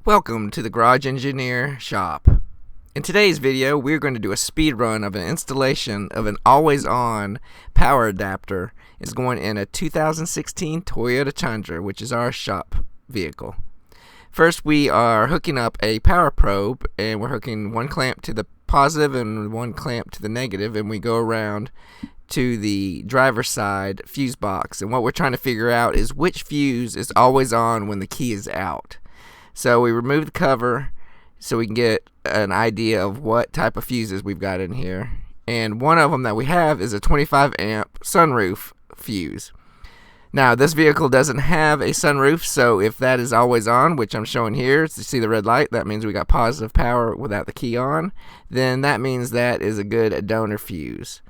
Welcome to the Garage Engineer shop. In today's video, we're going to do a speed run of an installation of an always-on power adapter. It's going in a 2016 Toyota Tundra, which is our shop vehicle. First, we are hooking up a power probe, and we're hooking one clamp to the positive and one clamp to the negative, and we go around to the driver's side fuse box. And what we're trying to figure out is which fuse is always on when the key is out. So we remove the cover so we can get an idea of what type of fuses we've got in here. And one of them that we have is a 25 amp sunroof fuse. Now this vehicle doesn't have a sunroof, so if that is always on, which I'm showing here, to see the red light, that means we got positive power without the key on, then that means that is a good donor fuse.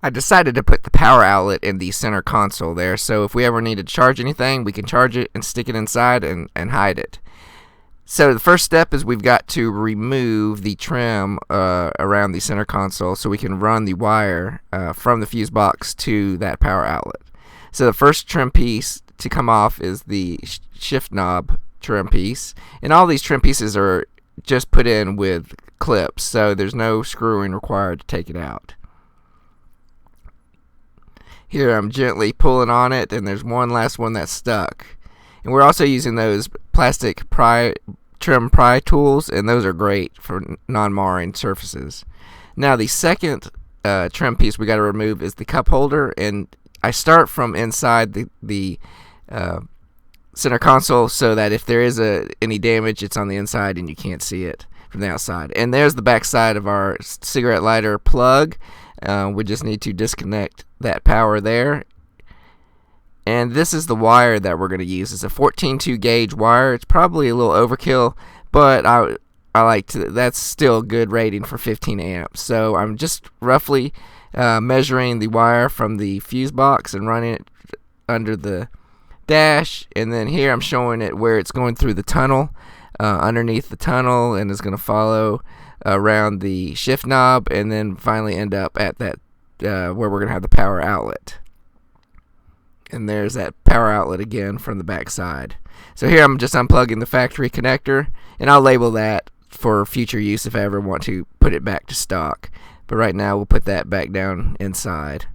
I decided to put the power outlet in the center console there, so if we ever need to charge anything, we can charge it and stick it inside and hide it. So the first step is we've got to remove the trim around the center console so we can run the wire from the fuse box to that power outlet. So the first trim piece to come off is the shift knob trim piece, and all these trim pieces are just put in with clips, so there's no screwing required to take it out. Here I'm gently pulling on it, and there's one last one that's stuck. And we're also using those plastic trim pry tools, and those are great for non-marring surfaces. Now the second trim piece we got to remove is the cup holder, and I start from inside the center console so that if there is any damage, it's on the inside and you can't see it from the outside. And there's the back side of our cigarette lighter plug. We just need to disconnect that power there. And this is the wire that we're going to use. It's a 14.2 gauge wire. It's probably a little overkill, but I like to. That's still a good rating for 15 amps. So I'm just roughly measuring the wire from the fuse box and running it under the dash. And then here I'm showing it where it's going through the tunnel, underneath the tunnel, and it's going to follow around the shift knob and then finally end up at that where we're going to have the power outlet. And there's that power outlet again from the back side. So here I'm just unplugging the factory connector, and I'll label that for future use if I ever want to put it back to stock. But right now we'll put that back down inside.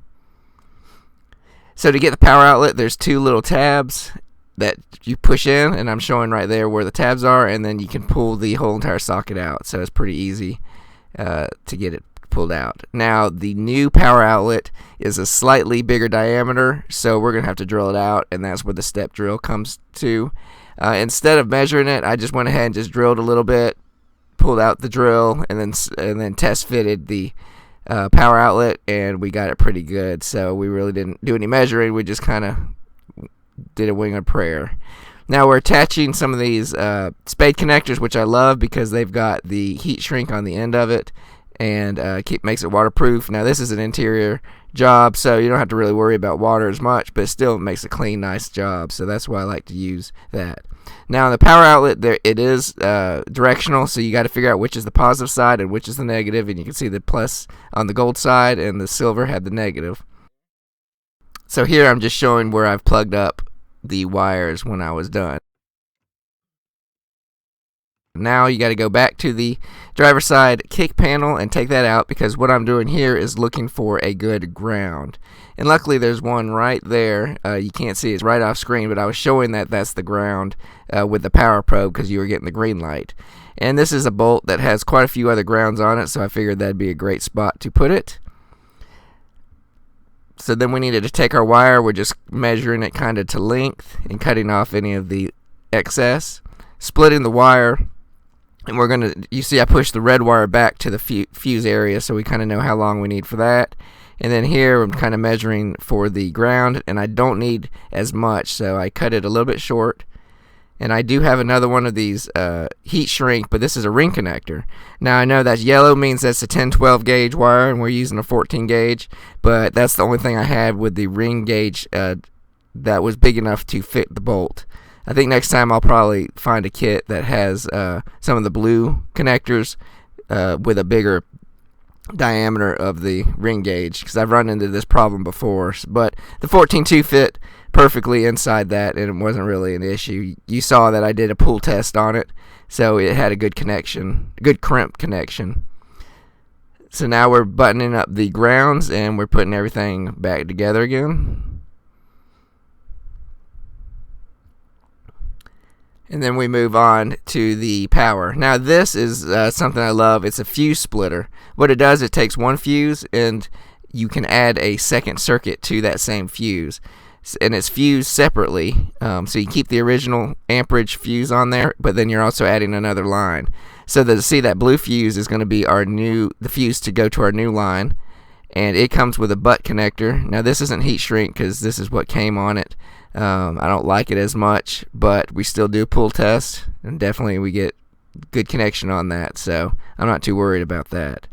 So to get the power outlet, there's two little tabs that you push in, and I'm showing right there where the tabs are, and then you can pull the whole entire socket out. So it's pretty easy to get it pulled out. Now the new power outlet is a slightly bigger diameter, so we're gonna have to drill it out, and that's where the step drill comes to. Instead of measuring it, I just went ahead and just drilled a little bit, pulled out the drill, and then test fitted the power outlet, and we got it pretty good. So we really didn't do any measuring, we just kind of did a wing of prayer. Now we're attaching some of these spade connectors, which I love because they've got the heat shrink on the end of it, and makes it waterproof. Now this is an interior job, so you don't have to really worry about water as much, but it still makes a clean, nice job. So that's why I like to use that. Now in the power outlet, there it is directional, so you got to figure out which is the positive side and which is the negative. And you can see the plus on the gold side, and the silver had the negative. So here I'm just showing where I've plugged up the wires when I was done. Now you got to go back to the driver's side kick panel and take that out, because what I'm doing here is looking for a good ground. And luckily there's one right there. You can't see it, it's right off screen, but I was showing that that's the ground with the power probe because you were getting the green light. And this is a bolt that has quite a few other grounds on it, so I figured that'd be a great spot to put it. So then we needed to take our wire. We're just measuring it kind of to length and cutting off any of the excess, splitting the wire. And we're going to, you see I pushed the red wire back to the fuse area, so we kind of know how long we need for that. And then here I'm kind of measuring for the ground, and I don't need as much, so I cut it a little bit short. And I do have another one of these heat shrink, but this is a ring connector. Now I know that yellow means that's a 10-12 gauge wire, and we're using a 14 gauge, but that's the only thing I had with the ring gauge that was big enough to fit the bolt. I think next time I'll probably find a kit that has some of the blue connectors with a bigger diameter of the ring gauge, because I've run into this problem before. But the 14.2 fit perfectly inside that, and it wasn't really an issue. You saw that I did a pull test on it, so it had a good connection, a good crimp connection. So now we're buttoning up the grounds and we're putting everything back together again. And then we move on to the power. Now this is something I love. It's a fuse splitter. What it does, it takes one fuse and you can add a second circuit to that same fuse. And it's fused separately. So you keep the original amperage fuse on there, but then you're also adding another line. So see, that blue fuse is going to be the fuse to go to our new line. And it comes with a butt connector. Now this isn't heat shrink because this is what came on it. I don't like it as much, but we still do pull test, and definitely we get good connection on that, so I'm not too worried about that.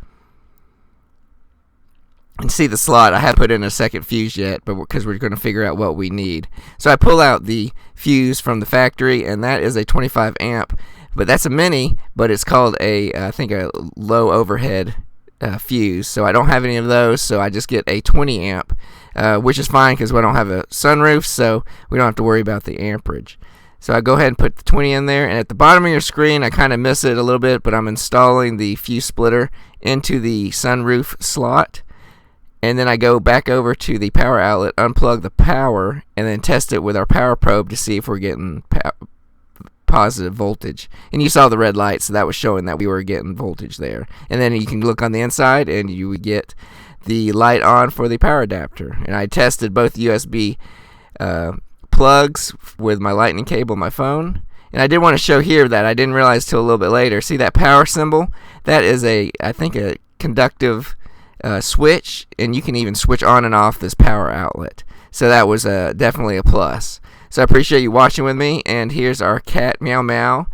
And see the slot, I haven't put in a second fuse yet, but because we're going to figure out what we need. So I pull out the fuse from the factory, and that is a 25 amp, but that's a mini, but it's called I think a low overhead fuse. So I don't have any of those, so I just get a 20 amp, which is fine because we don't have a sunroof, so we don't have to worry about the amperage. So I go ahead and put the 20 in there, and at the bottom of your screen I kind of miss it a little bit, but I'm installing the fuse splitter into the sunroof slot, and then I go back over to the power outlet, unplug the power, and then test it with our power probe to see if we're getting positive voltage. And you saw the red light, so that was showing that we were getting voltage there. And then you can look on the inside and you would get the light on for the power adapter. And I tested both USB plugs with my lightning cable on my phone. And I did want to show here that I didn't realize till a little bit later. See that power symbol? That is I think a conductive switch, and you can even switch on and off this power outlet. So that was definitely a plus. So I appreciate you watching with me, and here's our cat, Meow Meow,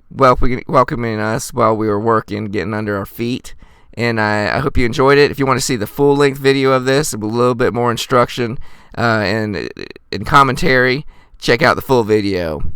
welcoming us while we were working, getting under our feet. And I hope you enjoyed it. If you want to see the full-length video of this, a little bit more instruction and commentary, check out the full video.